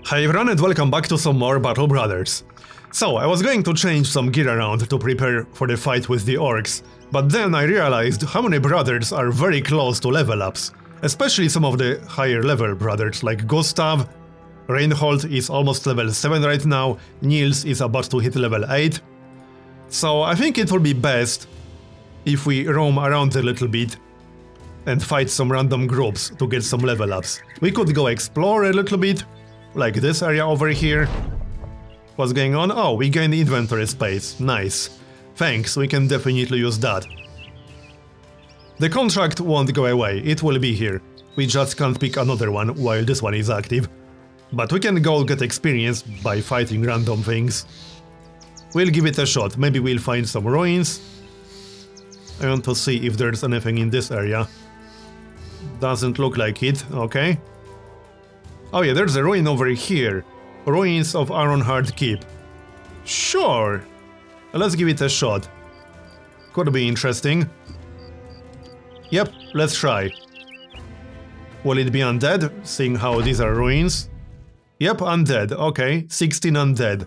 Hi everyone and welcome back to some more Battle Brothers. So, I was going to change some gear around to prepare for the fight with the orcs, but then I realized how many brothers are very close to level ups, especially some of the higher level brothers like Gustav. Reinhold is almost level 7 right now, Niels is about to hit level 8. So I think it will be best if we roam around a little bit and fight some random groups to get some level ups. We could go explore a little bit, like this area over here. What's going on? Oh, we gained inventory space. Nice. Thanks, we can definitely use that. The contract won't go away, it will be here. We just can't pick another one while this one is active. But we can go get experience by fighting random things. We'll give it a shot, maybe we'll find some ruins. I want to see if there's anything in this area. Doesn't look like it, okay. Oh yeah, there's a ruin over here. Ruins of Ironheart Keep. Sure! Let's give it a shot. Could be interesting. Yep, let's try. Will it be undead, seeing how these are ruins? Yep, undead, okay, 16 undead.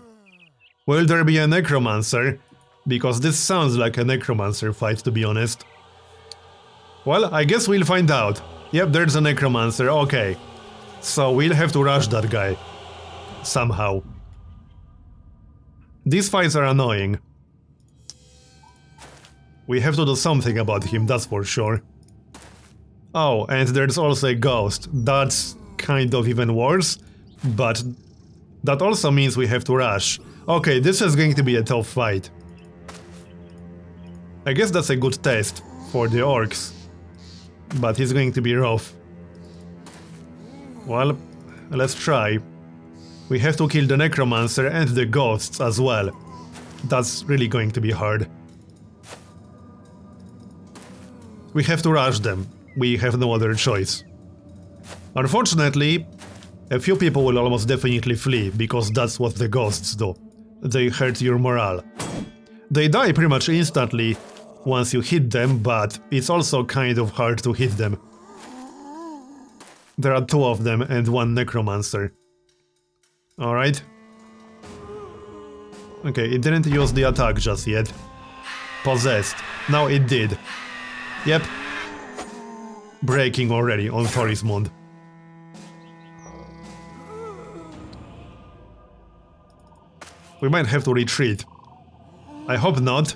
Will there be a necromancer? Because this sounds like a necromancer fight, to be honest. Well, I guess we'll find out. Yep, there's a necromancer, okay. So we'll have to rush that guy. Somehow. These fights are annoying. We have to do something about him, that's for sure. Oh, and there's also a ghost. That's kind of even worse. But that also means we have to rush. Okay, this is going to be a tough fight. I guess that's a good test for the orcs. But it's going to be rough. Well, let's try. We have to kill the necromancer and the ghosts as well. That's really going to be hard. We have to rush them. We have no other choice. Unfortunately, a few people will almost definitely flee, because that's what the ghosts do. They hurt your morale. They die pretty much instantly once you hit them, but it's also kind of hard to hit them. There are 2 of them and 1 necromancer. Alright. Okay, it didn't use the attack just yet. Possessed. Now it did. Yep. Breaking already on Thorismund. We might have to retreat. I hope not.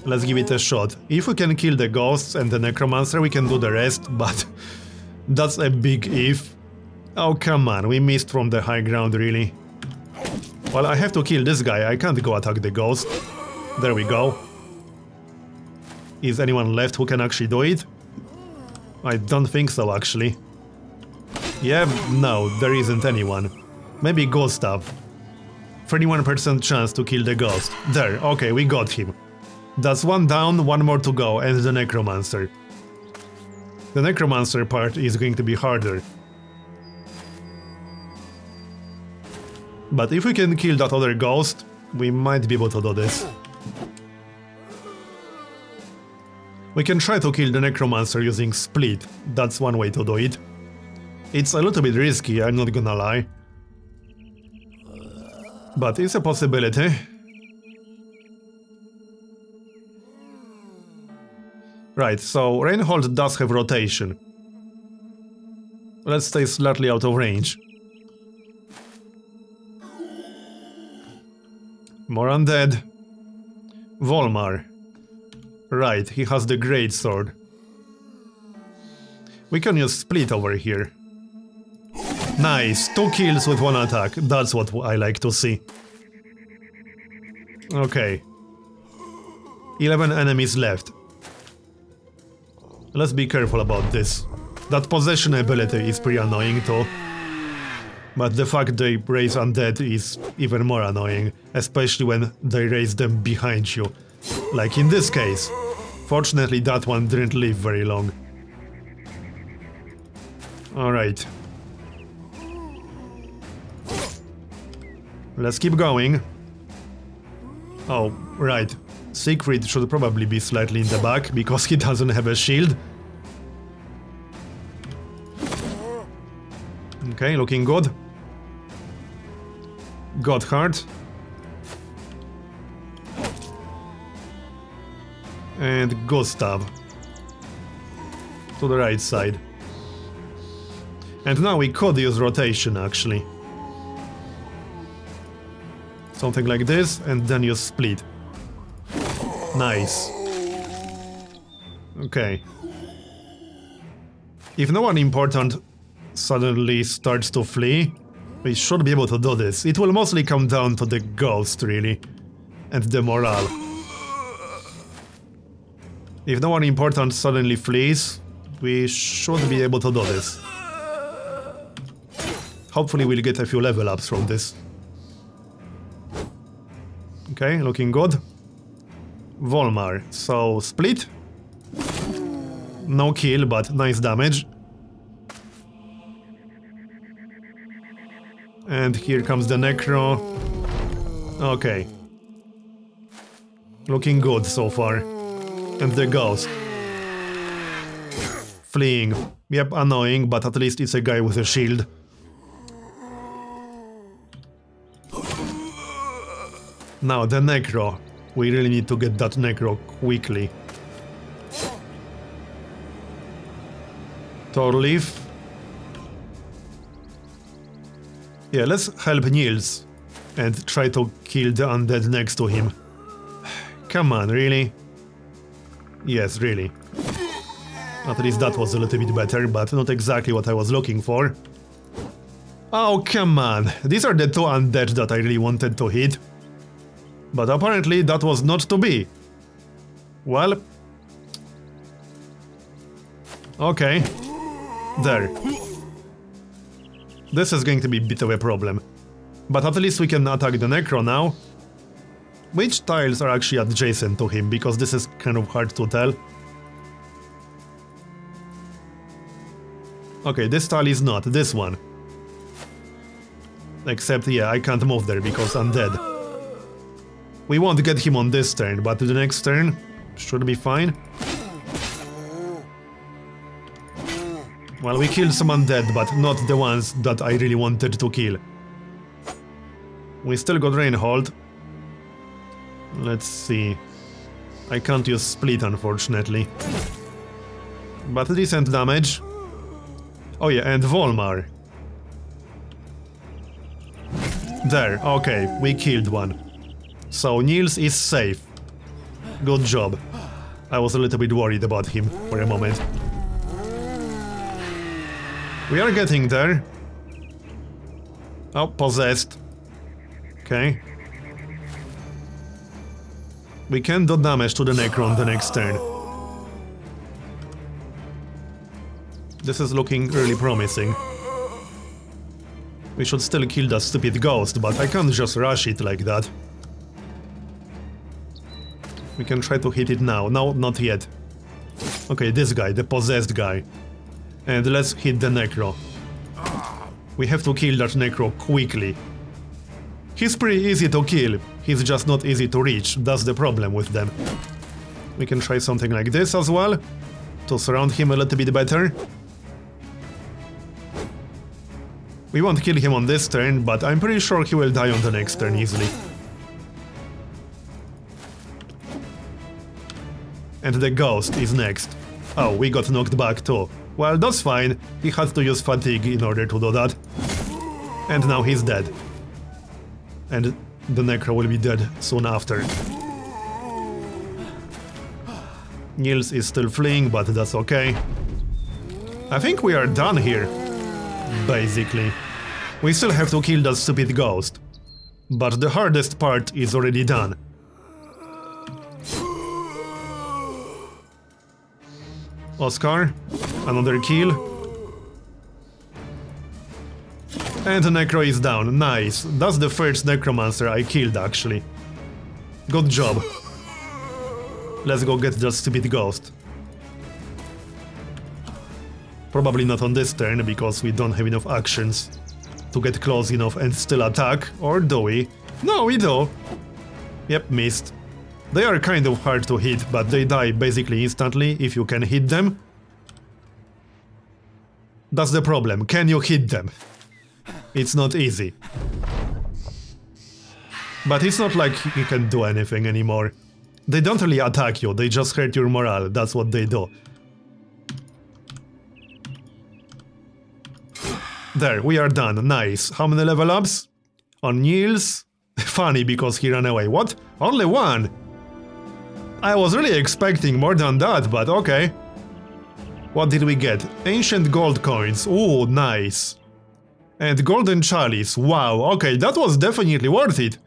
Let's give it a shot. If we can kill the ghosts and the necromancer, we can do the rest, but that's a big if. Oh, come on, we missed from the high ground, really. Well, I have to kill this guy, I can't go attack the ghost. There we go. Is anyone left who can actually do it? I don't think so, actually. Yeah, no, there isn't anyone. Maybe Gustav. 31% chance to kill the ghost. There, okay, we got him. That's 1 down, 1 more to go, and the necromancer. The necromancer part is going to be harder. But if we can kill that other ghost, we might be able to do this. We can try to kill the necromancer using split, that's one way to do it. It's a little bit risky, I'm not gonna lie. But it's a possibility. Right, so Reinhold does have rotation. Let's stay slightly out of range. More undead. Volmar. Right, he has the great sword. We can use split over here. Nice, 2 kills with 1 attack, that's what I like to see. Okay. 11 enemies left. Let's be careful about this. That possession ability is pretty annoying too. But the fact they raise undead is even more annoying, especially when they raise them behind you. Like in this case. Fortunately, that one didn't live very long. Alright. Let's keep going. Oh, right. Siegfried should probably be slightly in the back, because he doesn't have a shield. Okay, looking good. Gotthard. And Gustav. To the right side. And now we could use rotation, actually. Something like this, and then you split. Nice. Okay. If no one important suddenly starts to flee, we should be able to do this. It will mostly come down to the ghost, really. And the morale. If no one important suddenly flees, we should be able to do this. Hopefully we'll get a few level ups from this. Okay, looking good. Volmar, so split. No kill, but nice damage. And here comes the Necro. Okay. Looking good so far. And the Ghost. Fleeing. Yep, annoying, but at least it's a guy with a shield. Now the Necro. We really need to get that Necro quickly. Torleaf. Yeah, let's help Niels and try to kill the undead next to him. Come on, really? Yes, really. At least that was a little bit better, but not exactly what I was looking for. Oh, come on. These are the two undead that I really wanted to hit. But apparently that was not to be. Well... Okay. There. This is going to be a bit of a problem. But at least we can attack the Necro now. Which tiles are actually adjacent to him, because this is kind of hard to tell. Okay, this tile is not, this one. Except, yeah, I can't move there because I'm dead. We won't get him on this turn, but the next turn should be fine. Well, we killed some undead, but not the ones that I really wanted to kill. We still got Reinhold. Let's see. I can't use split, unfortunately. But decent damage. Oh yeah, and Volmar. There, okay, we killed one. So Niels is safe. Good job. I was a little bit worried about him for a moment. We are getting there. Oh, possessed. Okay. We can do damage to the Necro on the next turn. This is looking really promising. We should still kill that stupid ghost, but I can't just rush it like that. We can try to hit it now. No, not yet. Okay, this guy, the possessed guy. And let's hit the Necro. We have to kill that Necro quickly. He's pretty easy to kill, he's just not easy to reach, that's the problem with them. We can try something like this as well, to surround him a little bit better. We won't kill him on this turn, but I'm pretty sure he will die on the next turn easily. And the Ghost is next. Oh, we got knocked back too. Well, that's fine, he had to use fatigue in order to do that. And now he's dead. And the Necro will be dead soon after. Niels is still fleeing, but that's okay. I think we are done here, basically. We still have to kill that stupid ghost. But the hardest part is already done. Oscar, another kill. And the Necro is down, nice. That's the first Necromancer I killed, actually. Good job. Let's go get that stupid ghost. Probably not on this turn, because we don't have enough actions to get close enough and still attack, or do we? No, we do! Yep, missed. They are kind of hard to hit, but they die basically instantly if you can hit them. That's the problem, can you hit them? It's not easy. But it's not like you can do anything anymore. They don't really attack you, they just hurt your morale, that's what they do. There, we are done, nice. How many level ups? On Niels? Funny, because he ran away. What? Only one? I was really expecting more than that, but okay. What did we get? Ancient gold coins, ooh, nice. And golden chalice, wow, okay, that was definitely worth it.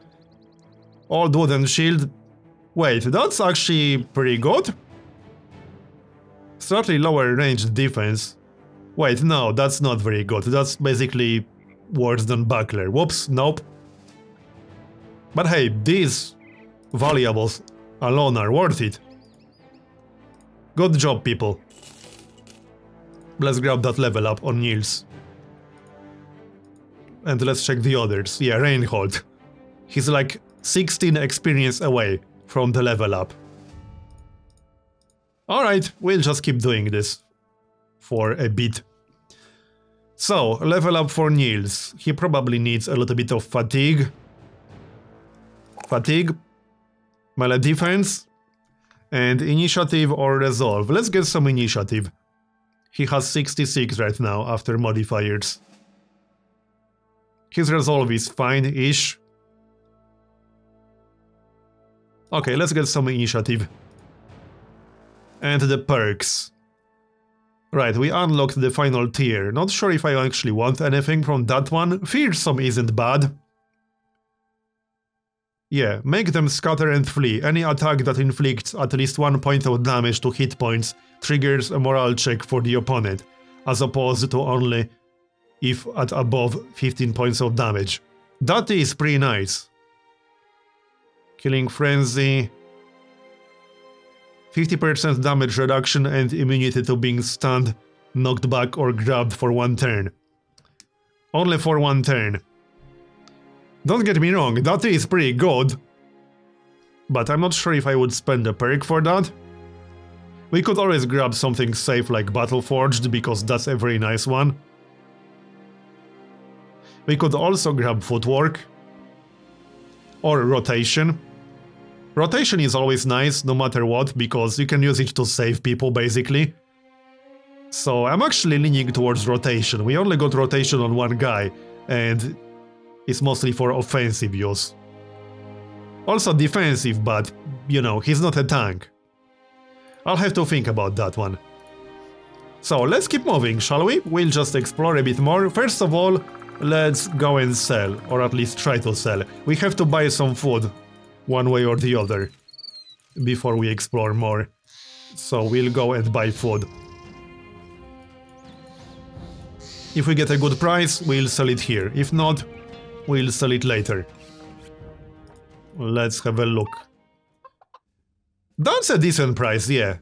Old wooden shield. Wait, that's actually pretty good. Slightly lower range defense. Wait, no, that's not very good. That's basically worse than buckler. Whoops, nope. But hey, these valuables alone are worth it. Good job, people. Let's grab that level up on Niels. And let's check the others. Yeah, Reinhold. He's like 16 experience away from the level up. Alright, we'll just keep doing this for a bit. So, level up for Niels. He probably needs a little bit of fatigue. Fatigue, melee defense, and initiative or resolve. Let's get some initiative. He has 66 right now after modifiers. His resolve is fine-ish. Okay, let's get some initiative. And the perks. Right, we unlocked the final tier. Not sure if I actually want anything from that one. Fearsome isn't bad. Yeah, make them scatter and flee. Any attack that inflicts at least 1 point of damage to hit points triggers a morale check for the opponent, as opposed to only if at above 15 points of damage. That is pretty nice. Killing Frenzy. 50% damage reduction and immunity to being stunned, knocked back or grabbed for 1 turn. Only for 1 turn. Don't get me wrong, that is pretty good. But I'm not sure if I would spend a perk for that. We could always grab something safe like Battleforged, because that's a very nice one. We could also grab Footwork. Or Rotation. Rotation is always nice, no matter what, because you can use it to save people, basically. So I'm actually leaning towards Rotation. We only got Rotation on one guy, and it's mostly for offensive use. Also defensive, but, you know, he's not a tank. I'll have to think about that one. So let's keep moving, shall we? We'll just explore a bit more. First of all, let's go and sell, or at least try to sell. We have to buy some food, one way or the other, before we explore more. So we'll go and buy food. If we get a good price, we'll sell it here. If not, we'll sell it later. Let's have a look. That's a decent price, yeah.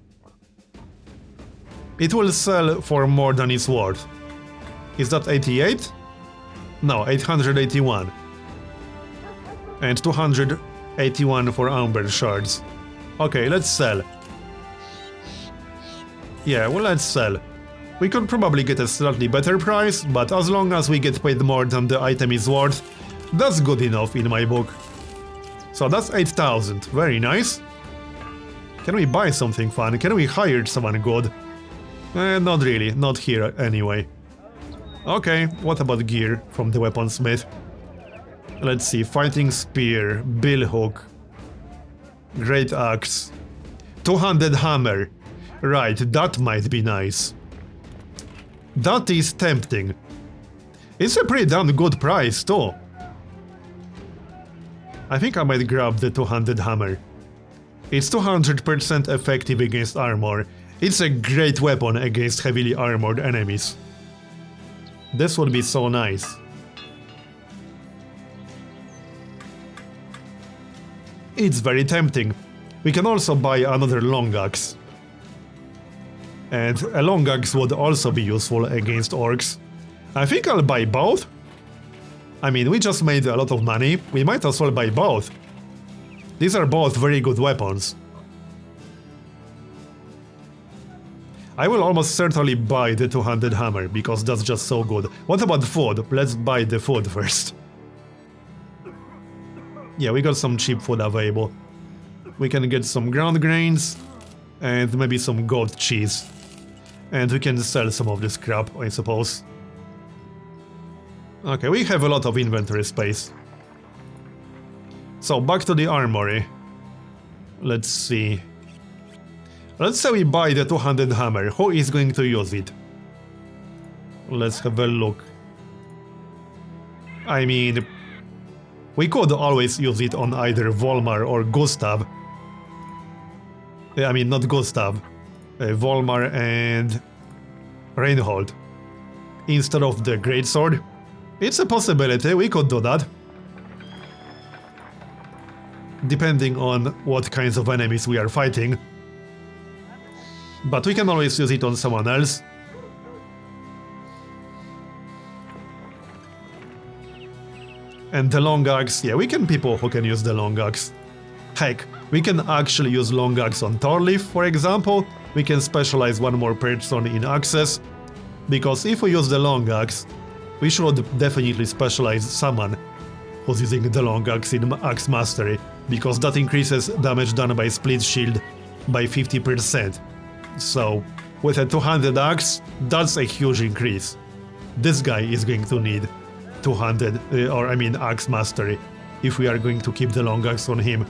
It will sell for more than it's worth. Is that 88? No, 881. And 281 for Amber Shards. Okay, let's sell. Yeah, well, let's sell. We could probably get a slightly better price, but as long as we get paid more than the item is worth, that's good enough in my book. So that's 8,000, very nice. Can we buy something fun? Can we hire someone good? Not really, not here anyway. Okay, what about gear from the weaponsmith? Let's see, fighting spear, billhook, great axe, two-handed hammer. Right, that might be nice. That is tempting. It's a pretty damn good price too. I think I might grab the two-handed hammer. It's 200% effective against armor. It's a great weapon against heavily armored enemies. This would be so nice. It's very tempting. We can also buy another long axe. And a long axe would also be useful against orcs. I think I'll buy both. I mean, we just made a lot of money, we might as well buy both. These are both very good weapons. I will almost certainly buy the two-handed hammer, because that's just so good. What about food? Let's buy the food first. Yeah, we got some cheap food available. We can get some ground grains and maybe some goat cheese. And we can sell some of this crap, I suppose. Okay, we have a lot of inventory space. So, back to the armory. Let's see. Let's say we buy the 200 hammer. Who is going to use it? Let's have a look. I mean, we could always use it on either Volmar or Gustav. I mean, not Gustav. Volmar and Reinhold. Instead of the greatsword. It's a possibility, we could do that. Depending on what kinds of enemies we are fighting. But we can always use it on someone else. And the long axe, yeah, we can people who can use the long axe. Heck, we can actually use long axe on Thorleif, for example. We can specialize one more person in axes. Because if we use the long axe, we should definitely specialize someone who's using the long axe in axe mastery. Because that increases damage done by split shield by 50%. So, with a 200 axe, that's a huge increase. This guy is going to need 200, axe mastery, if we are going to keep the long axe on him.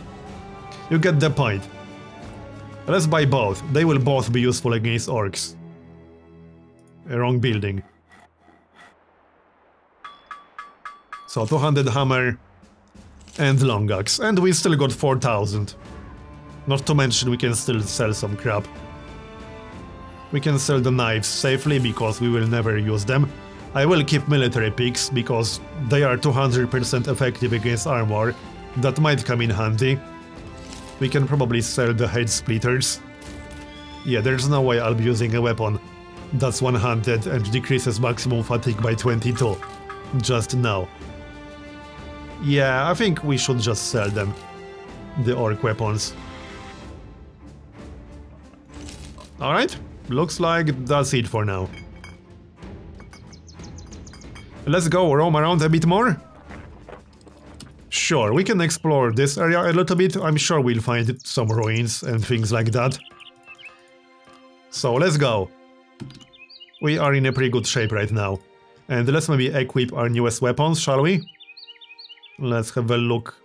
You get the point. Let's buy both, they will both be useful against orcs. Wrong building. So 200 hammer and long axe, and we still got 4000. Not to mention we can still sell some crap. We can sell the knives safely because we will never use them. I will keep military picks because they are 200% effective against armor. That might come in handy. We can probably sell the head splitters. Yeah, there's no way I'll be using a weapon that's one-handed and decreases maximum fatigue by 22. Just now. Yeah, I think we should just sell them. The orc weapons. Alright, looks like that's it for now. Let's go roam around a bit more. Sure, we can explore this area a little bit. I'm sure we'll find some ruins and things like that. So let's go. We are in a pretty good shape right now. And let's maybe equip our newest weapons, shall we? Let's have a look.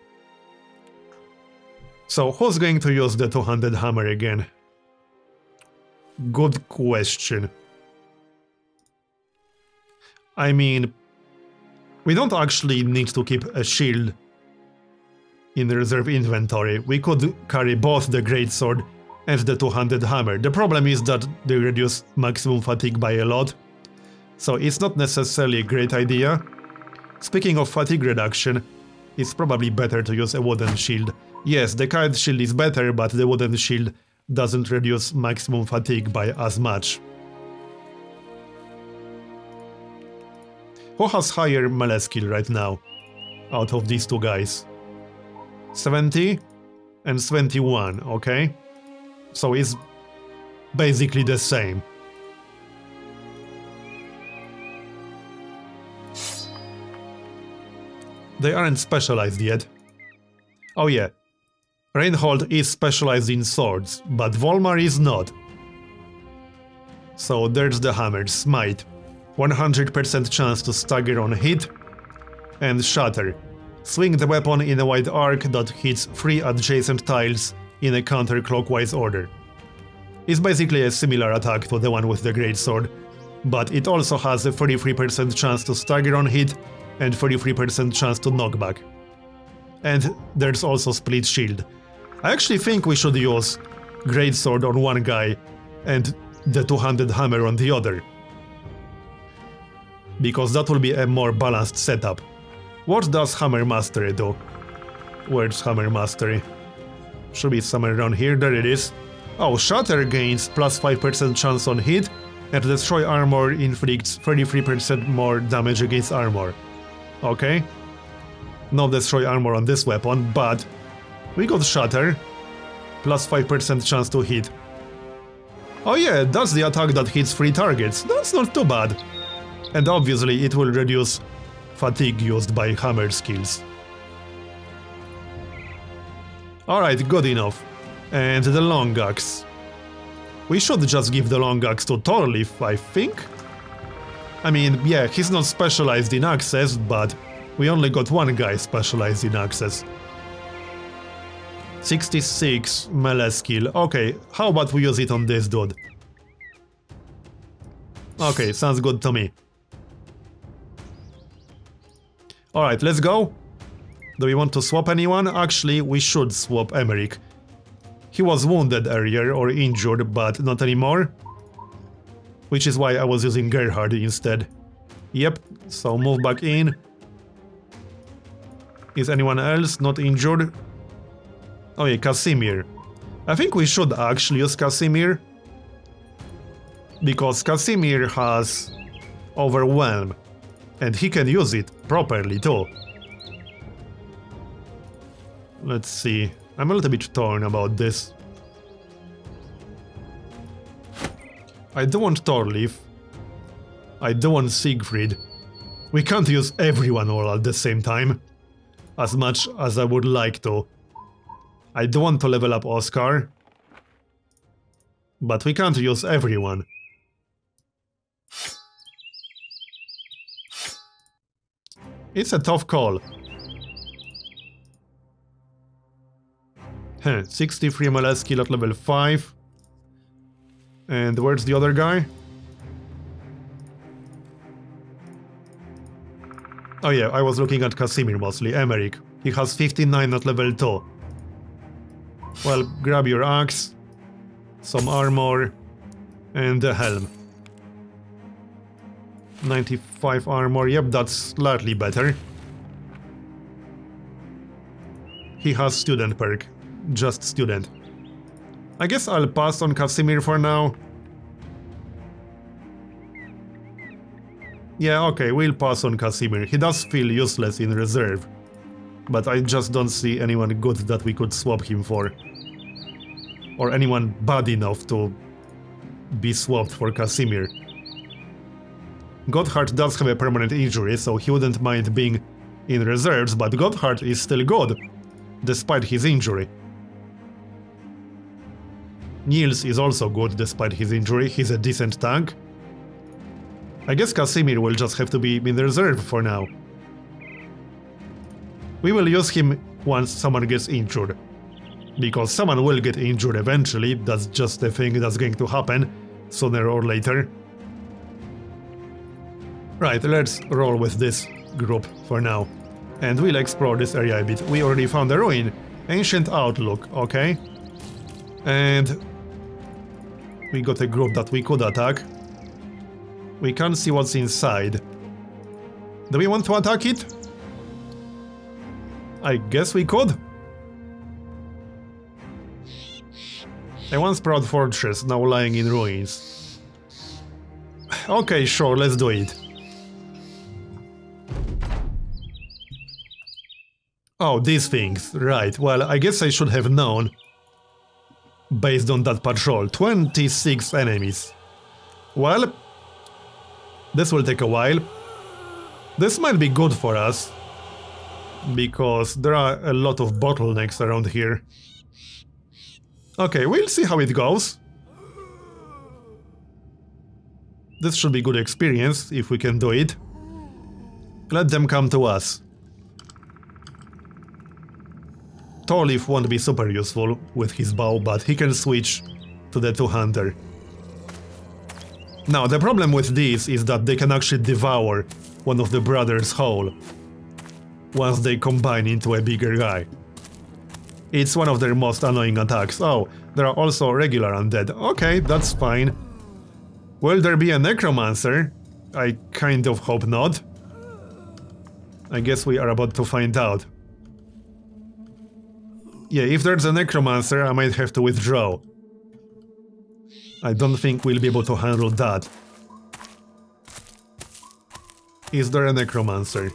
So who's going to use the 200 hammer again? Good question. I mean, we don't actually need to keep a shield in the reserve inventory. We could carry both the greatsword and the 200 hammer. The problem is that they reduce maximum fatigue by a lot, so it's not necessarily a great idea. Speaking of fatigue reduction, it's probably better to use a wooden shield. Yes, the card shield is better, but the wooden shield doesn't reduce maximum fatigue by as much. Who has higher melee skill right now, out of these two guys? 70 and 71, okay? So it's basically the same. They aren't specialized yet. Oh yeah, Reinhold is specialized in swords, but Volmar is not. So there's the hammer, Smite. 100% chance to stagger on hit, and Shatter. Swing the weapon in a wide arc that hits 3 adjacent tiles in a counterclockwise order. It's basically a similar attack to the one with the greatsword, but it also has a 33% chance to stagger on hit and 33% chance to knockback. And there's also split shield. I actually think we should use greatsword on one guy and the 200 hammer on the other, because that will be a more balanced setup. What does Hammer Mastery do? Where's Hammer Mastery? Should be somewhere around here, there it is. Oh, Shatter gains plus 5% chance on hit, and Destroy Armor inflicts 33% more damage against armor. Okay. No Destroy Armor on this weapon, but we got Shatter, plus 5% chance to hit. Oh yeah, that's the attack that hits 3 targets, that's not too bad. And obviously it will reduce fatigue used by hammer skills. Alright, good enough. And the long axe. We should just give the long axe to Thorleif, I think? I mean, yeah, he's not specialized in axes, but we only got one guy specialized in axes. 66 melee skill. Okay, how about we use it on this dude? Okay, sounds good to me. Alright, let's go. Do we want to swap anyone? Actually, we should swap Emmerich. He was wounded earlier or injured, but not anymore. Which is why I was using Gerhard instead. Yep, so move back in. Is anyone else not injured? Oh yeah, Casimir. I think we should actually use Casimir. Because Casimir has Overwhelm. And he can use it properly too. Let's see. I'm a little bit torn about this. I do want Thorleif. I do want Siegfried. We can't use everyone all at the same time. As much as I would like to. I do want to level up Oscar. But we can't use everyone. It's a tough call. 63 melee skill at level 5. And where's the other guy? Oh yeah, I was looking at Casimir mostly, Emmerich. He has 59 at level 2. Well, grab your axe, some armor, and a helm. 95 armor, yep, that's slightly better. He has student perk, just student. I guess I'll pass on Casimir for now. Yeah, okay, we'll pass on Casimir. He does feel useless in reserve. But I just don't see anyone good that we could swap him for. Or anyone bad enough to be swapped for Casimir. Gotthard does have a permanent injury, so he wouldn't mind being in reserves, but Gotthard is still good, despite his injury. Niels is also good despite his injury, he's a decent tank. I guess Casimir will just have to be in reserve for now. We will use him once someone gets injured. Because someone will get injured eventually, that's just a thing that's going to happen, sooner or later. Right, let's roll with this group for now. And we'll explore this area a bit. We already found a ruin. Ancient Outlook, okay. And we got a group that we could attack. We can't see what's inside. Do we want to attack it? I guess we could. A once proud fortress, now lying in ruins. Okay, sure, let's do it. Oh, these things, right, well, I guess I should have known. Based on that patrol, 26 enemies. Well, this will take a while. This might be good for us. Because there are a lot of bottlenecks around here. Okay, we'll see how it goes. This should be good experience, if we can do it. Let them come to us. Thorleif won't be super useful with his bow, but he can switch to the two-hander. Now, the problem with these is that they can actually devour one of the brothers whole once they combine into a bigger guy. It's one of their most annoying attacks. Oh, there are also regular undead. Okay, that's fine. Will there be a necromancer? I kind of hope not. I guess we are about to find out. Yeah, if there's a necromancer, I might have to withdraw. I don't think we'll be able to handle that. Is there a necromancer?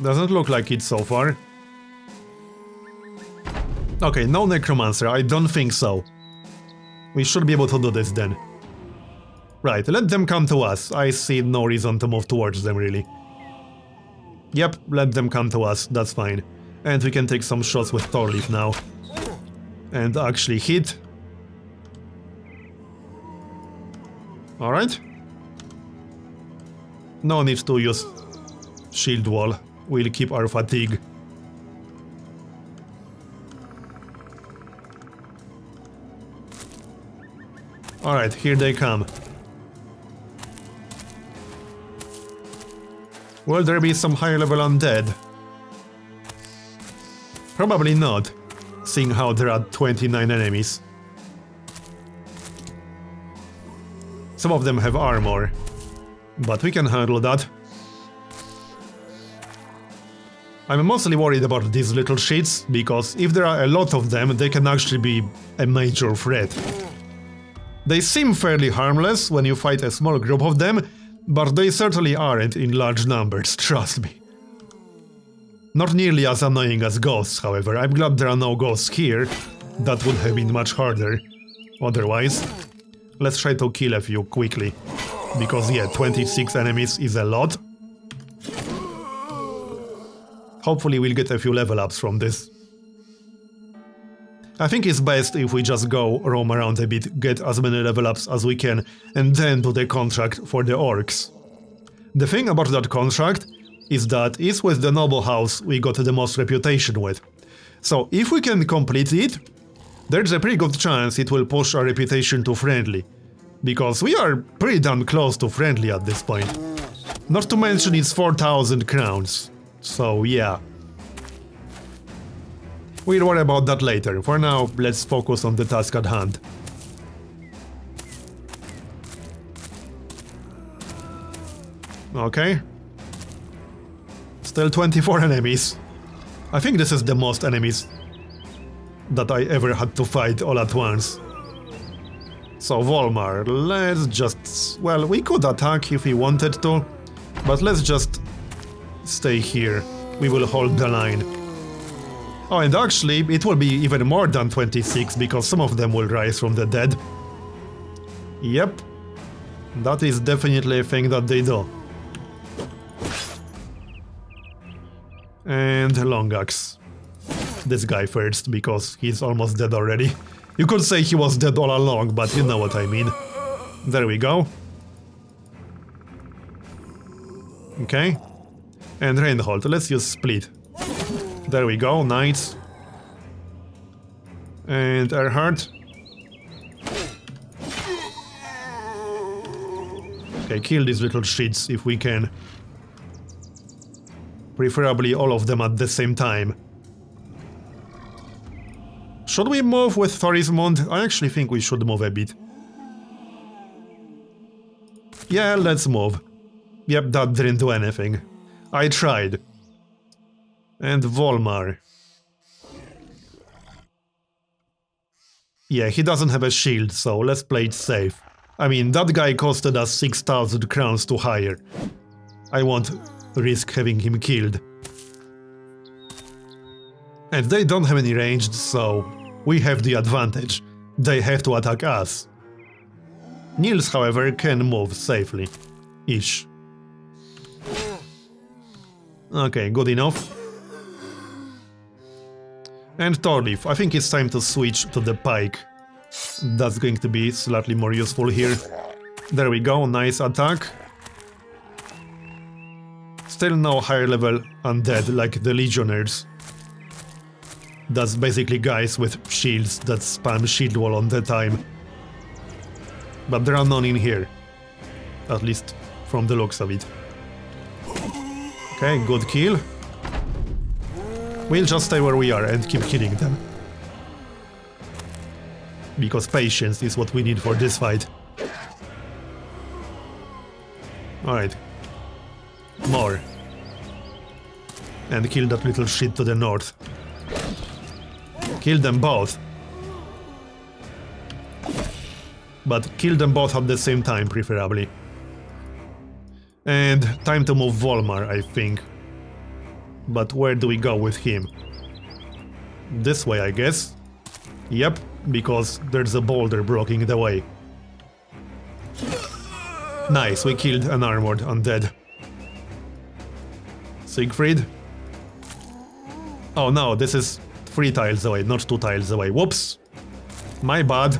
Doesn't look like it so far. Okay, no necromancer, I don't think so. We should be able to do this then. Right, let them come to us. I see no reason to move towards them, really. Yep, let them come to us, that's fine. And we can take some shots with Thorleaf now. And actually hit. Alright. No need to use shield wall. We'll keep our fatigue. Alright, here they come. Will there be some higher level undead? Probably not, seeing how there are 29 enemies. Some of them have armor, but we can handle that. I'm mostly worried about these little shits, because if there are a lot of them, they can actually be a major threat. They seem fairly harmless when you fight a small group of them, but they certainly aren't in large numbers, trust me. Not nearly as annoying as ghosts, however. I'm glad there are no ghosts here. That would have been much harder otherwise. Let's try to kill a few quickly. Because yeah, 26 enemies is a lot. Hopefully we'll get a few level ups from this. I think it's best if we just go roam around a bit, get as many level ups as we can, and then do the contract for the orcs. The thing about that contract is that it's with the noble house we got the most reputation with. So if we can complete it, there's a pretty good chance it will push our reputation to friendly. Because we are pretty damn close to friendly at this point. Not to mention it's 4,000 crowns. So yeah. We'll worry about that later. For now, let's focus on the task at hand. Okay. Still 24 enemies. I think this is the most enemies that I ever had to fight all at once. So Volmar, let's just... well, we could attack if we wanted to, but let's just stay here. We will hold the line. Oh, and actually, it will be even more than 26, because some of them will rise from the dead. Yep. That is definitely a thing that they do. And long axe. This guy first, because he's almost dead already. You could say he was dead all along, but you know what I mean. There we go. Okay. And Reinhold, let's use split. There we go, nice. And Erhard. Okay, kill these little shits if we can. Preferably all of them at the same time. Should we move with Thorismund? I actually think we should move a bit. Yeah, let's move. Yep, that didn't do anything. I tried. And Volmar. Yeah, he doesn't have a shield, so let's play it safe. I mean, that guy costed us 6,000 crowns to hire. I won't risk having him killed. And they don't have any ranged, so we have the advantage. They have to attack us. Niels, however, can move safely. Ish. Okay, good enough. And Thorleaf, I think it's time to switch to the pike. That's going to be slightly more useful here. There we go, nice attack. Still no higher level undead like the legionnaires. That's basically guys with shields that spam shield wall all the time. But there are none in here. At least from the looks of it. Okay, good kill. We'll just stay where we are and keep killing them. Because patience is what we need for this fight. Alright. More. And kill that little shit to the north. Kill them both. But kill them both at the same time, preferably. And time to move Volmar, I think. But where do we go with him? This way, I guess. Yep, because there's a boulder blocking the way. Nice, we killed an armored undead. Siegfried. Oh no, this is 3 tiles away, not 2 tiles away. Whoops. My bad.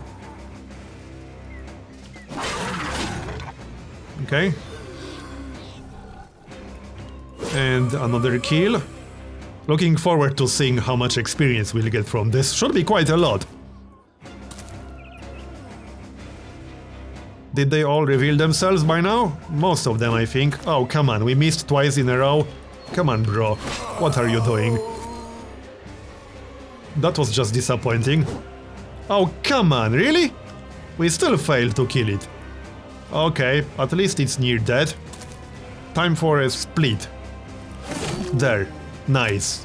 Okay. And another kill. Looking forward to seeing how much experience we'll get from this. Should be quite a lot. Did they all reveal themselves by now? Most of them, I think. Oh, come on, we missed twice in a row. Come on, bro. What are you doing? That was just disappointing. Oh, come on, really? We still failed to kill it. Okay, at least it's near dead. Time for a split. There. Nice.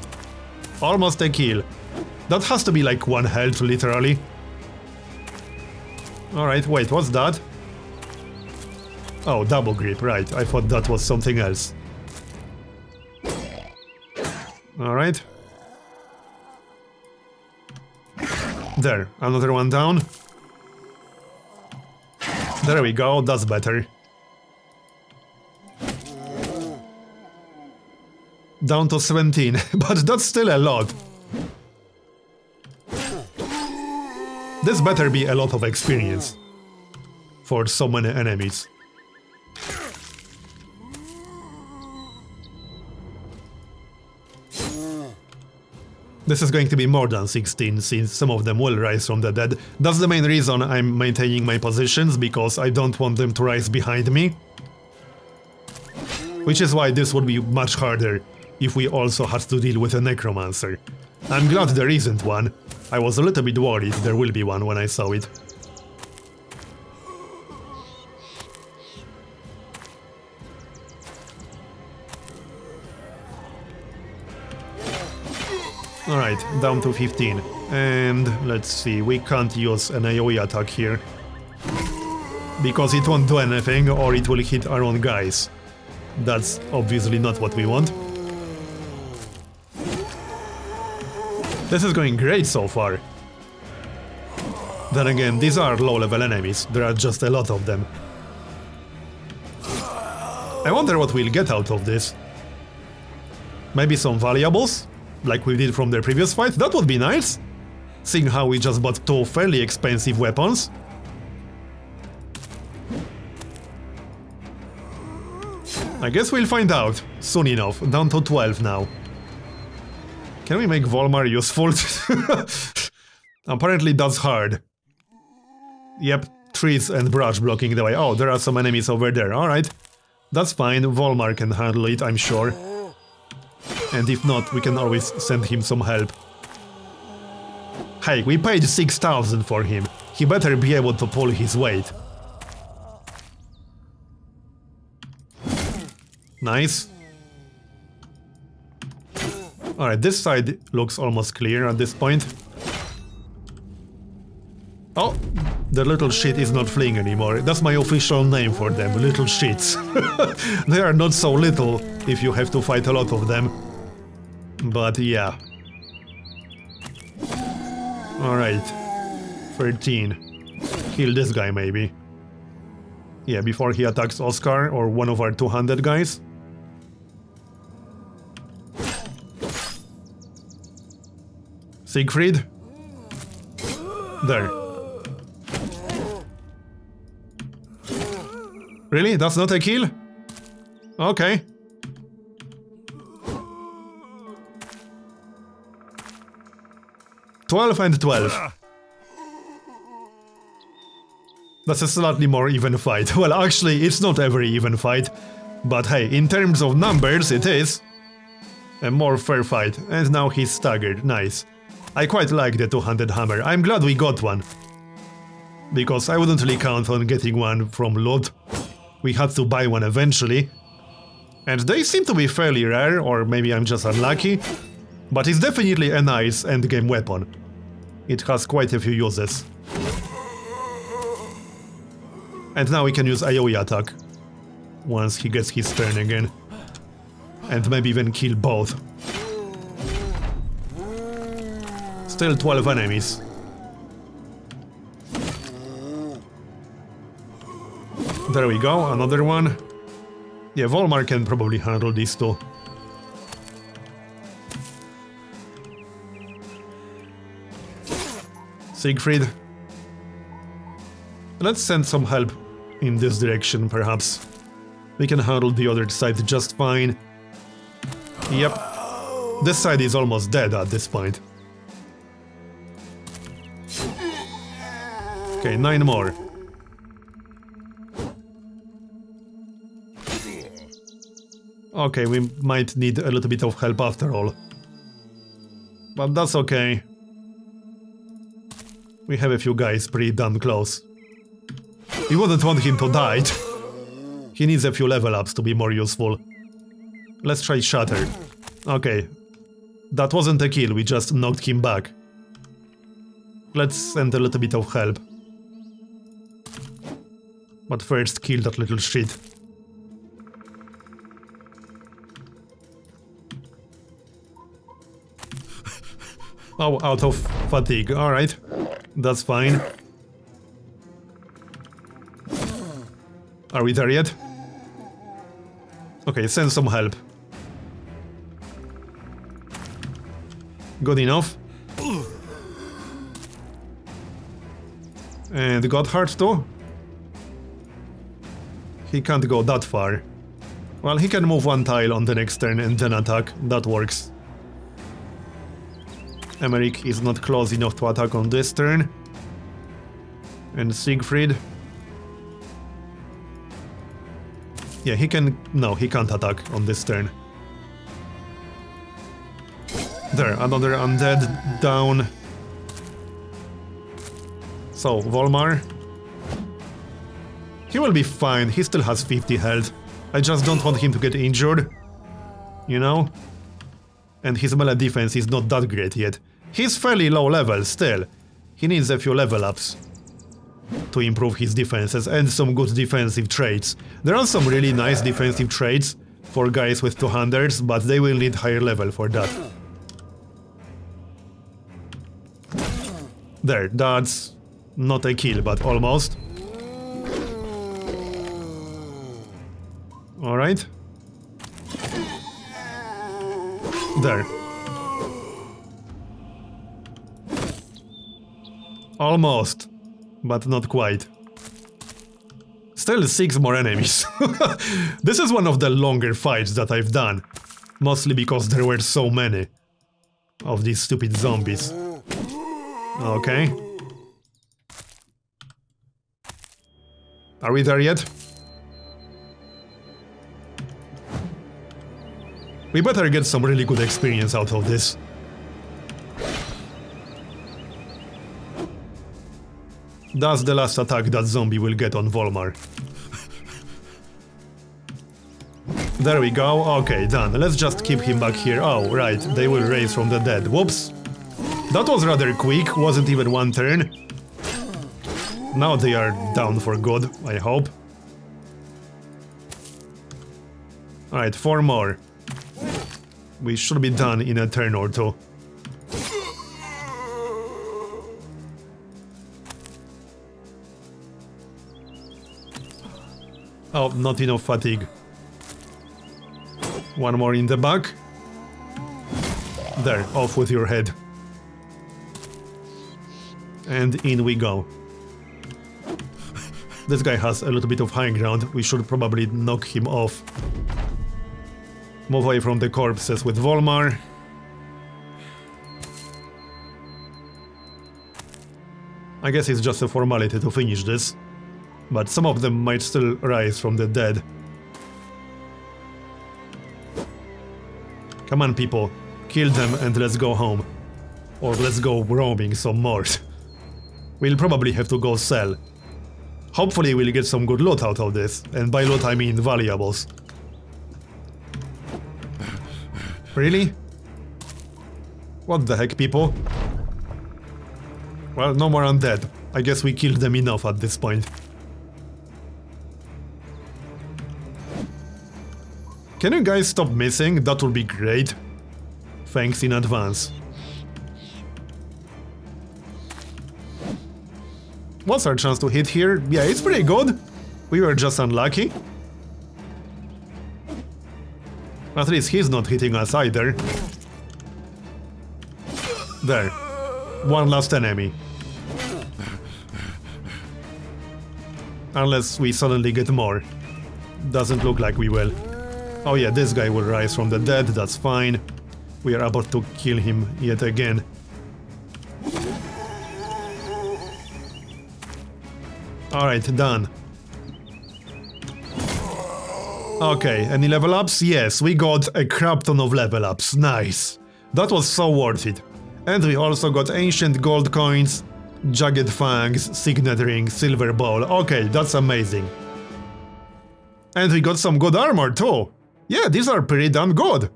Almost a kill. That has to be like 1 health, literally. Alright, wait, what's that? Oh, double grip, right. I thought that was something else. Alright. There, another one down. There we go, that's better. Down to 17, but that's still a lot. This better be a lot of experience for so many enemies. This is going to be more than 16, since some of them will rise from the dead. That's the main reason I'm maintaining my positions, because I don't want them to rise behind me. Which is why this would be much harder if we also had to deal with a necromancer. I'm glad there isn't one. I was a little bit worried there will be one when I saw it. Alright, down to 15. And let's see, we can't use an AoE attack here. Because it won't do anything, or it will hit our own guys. That's obviously not what we want. This is going great so far. Then again, these are low-level enemies, there are just a lot of them. I wonder what we'll get out of this. Maybe some valuables? Like we did from the previous fight? That would be nice! Seeing how we just bought 2 fairly expensive weapons. I guess we'll find out soon enough. Down to 12 now. Can we make Volmar useful? Apparently that's hard. Yep, trees and brush blocking the way. Oh, there are some enemies over there. Alright. That's fine, Volmar can handle it, I'm sure. And if not, we can always send him some help. Hey, we paid 6,000 for him. He better be able to pull his weight. Nice. Alright, this side looks almost clear at this point. Oh, the little shit is not fleeing anymore. That's my official name for them, little shits. They are not so little if you have to fight a lot of them. But yeah. Alright. 13. Kill this guy maybe. Yeah, before he attacks Oscar or one of our 200 guys. Siegfried. There. Really? That's not a kill? Okay. "12 and 12. That's a slightly more even fight. Well, actually, it's not a very even fight. But hey, in terms of numbers, it is a more fair fight. And now he's staggered. Nice. I quite like the 200 hammer. I'm glad we got one. Because I wouldn't really count on getting one from loot. We had to buy one eventually. And they seem to be fairly rare, or maybe I'm just unlucky. But it's definitely a nice endgame weapon. It has quite a few uses. And now we can use AoE attack. Once he gets his turn again. And maybe even kill both. Still 12 enemies. There we go, another one. Yeah, Volmar can probably handle these two. Siegfried. Let's send some help in this direction, perhaps. We can handle the other side just fine. Yep. This side is almost dead at this point. Okay, 9 more. Okay, we might need a little bit of help after all. But that's okay. We have a few guys pretty damn close. We wouldn't want him to die. He needs a few level ups to be more useful. Let's try Shatter. Okay. That wasn't a kill, we just knocked him back. Let's send a little bit of help. But first, kill that little shit. Oh, out of fatigue. Alright. That's fine. Are we there yet? Okay, send some help. Good enough. And Gotthard too? He can't go that far. Well, he can move one tile on the next turn and then attack. That works. Emmerich is not close enough to attack on this turn. And Siegfried. Yeah, he can... No, he can't attack on this turn. There, another undead down. So, Volmar. He will be fine, he still has 50 health. I just don't want him to get injured. You know? And his melee defense is not that great yet. He's fairly low level still. He needs a few level ups to improve his defenses and some good defensive traits. There are some really nice defensive traits for guys with 200s, but they will need higher level for that. There, that's not a kill, but almost. Alright. There. Almost, but not quite. Still 6 more enemies. This is one of the longer fights that I've done. Mostly because there were so many of these stupid zombies. Okay. Are we there yet? We better get some really good experience out of this. That's the last attack that zombie will get on Volmar. There we go, okay, done. Let's just keep him back here. Oh, right, they will raise from the dead. Whoops. That was rather quick, wasn't even one turn. Now they are down for good, I hope. Alright, 4 more. We should be done in a turn or two. Oh, not enough fatigue. One more in the back. There, off with your head. And in we go. This guy has a little bit of high ground. We should probably knock him off. Move away from the corpses with Volmar. I guess it's just a formality to finish this. But some of them might still rise from the dead. Come on, people. Kill them and let's go home. Or let's go roaming some more. We'll probably have to go sell. Hopefully we'll get some good loot out of this. And by loot I mean valuables. Really? What the heck, people? Well, no more undead. I guess we killed them enough at this point. Can you guys stop missing? That would be great. Thanks in advance. What's our chance to hit here? Yeah, it's pretty good. We were just unlucky. At least he's not hitting us either. There. One last enemy. Unless we suddenly get more. Doesn't look like we will. Oh yeah, this guy will rise from the dead, that's fine. We are about to kill him yet again. Alright, done. Okay, any level ups? Yes, we got a crap ton of level ups, nice. That was so worth it. And we also got ancient gold coins, jagged fangs, signet ring, silver ball. Okay, that's amazing. And we got some good armor too. Yeah, these are pretty damn good.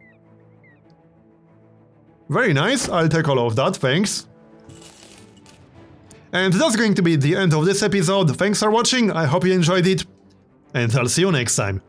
Very nice, I'll take all of that, thanks. And that's going to be the end of this episode. Thanks for watching, I hope you enjoyed it. And I'll see you next time.